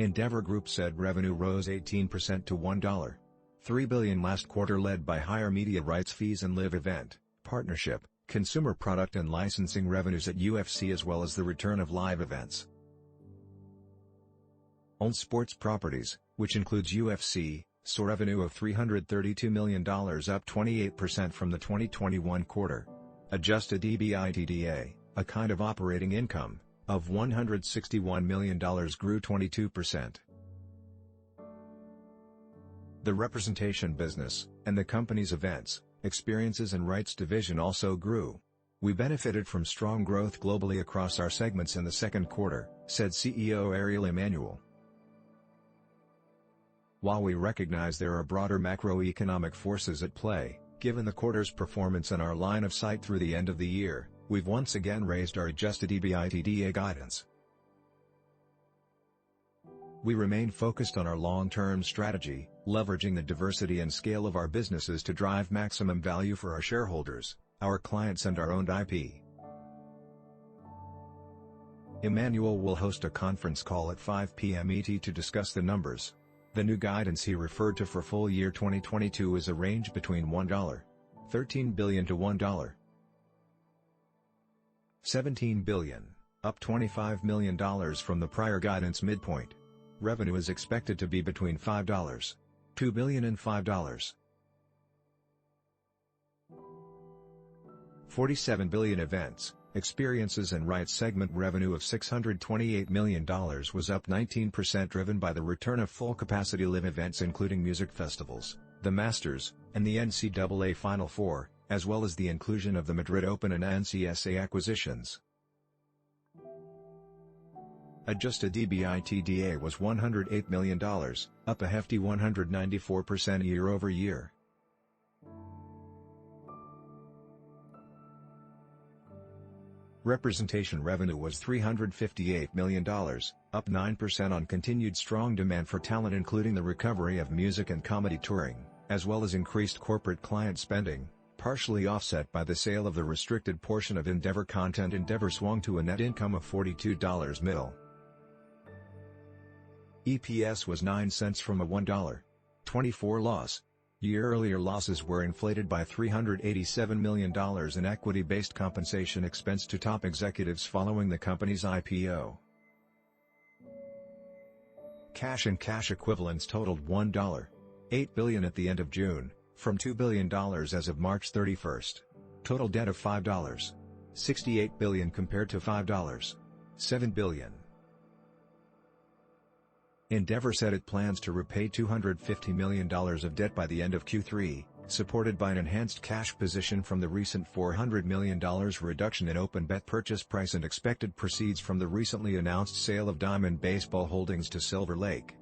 Endeavor Group said revenue rose 18% to $1.3 billion last quarter, led by higher media rights fees and live event, partnership, consumer product and licensing revenues at UFC, as well as the return of live events. Owned sports properties, which includes UFC, saw revenue of $332 million, up 28% from the 2021 quarter. Adjusted EBITDA, a kind of operating income, of $161 million grew 22%. The representation business, and the company's events, experiences and rights division also grew. We benefited from strong growth globally across our segments in the second quarter, said CEO Ariel Emanuel. While we recognize there are broader macroeconomic forces at play, given the quarter's performance and our line of sight through the end of the year, we've once again raised our adjusted EBITDA guidance. We remain focused on our long-term strategy, leveraging the diversity and scale of our businesses to drive maximum value for our shareholders, our clients and our owned IP. Emanuel will host a conference call at 5 p.m. ET to discuss the numbers. The new guidance he referred to for full year 2022 is a range between $1.13 billion to $1.17 billion, up $25 million from the prior guidance midpoint. Revenue is expected to be between $5.2 billion and $5.47 billion. Events, experiences and rights segment revenue of $628 million was up 19%, driven by the return of full-capacity live events including music festivals, the Masters, and the NCAA Final Four, as well as the inclusion of the Madrid Open and NCSA acquisitions. Adjusted EBITDA was $108 million, up a hefty 194% year-over-year. Representation revenue was $358 million, up 9% on continued strong demand for talent, including the recovery of music and comedy touring, as well as increased corporate client spending, partially offset by the sale of the restricted portion of Endeavor Content. Endeavor swung to a net income of $42 million. EPS was 9 cents from a $1.24 loss. Year-earlier losses were inflated by $387 million in equity-based compensation expense to top executives following the company's IPO. Cash and cash equivalents totaled $1.8 billion at the end of June, from $2 billion as of March 31. Total debt of $5.68 billion compared to $5.7 billion. Endeavor said it plans to repay $250 million of debt by the end of Q3, supported by an enhanced cash position from the recent $400 million reduction in open bet purchase price and expected proceeds from the recently announced sale of Diamond Baseball Holdings to Silver Lake.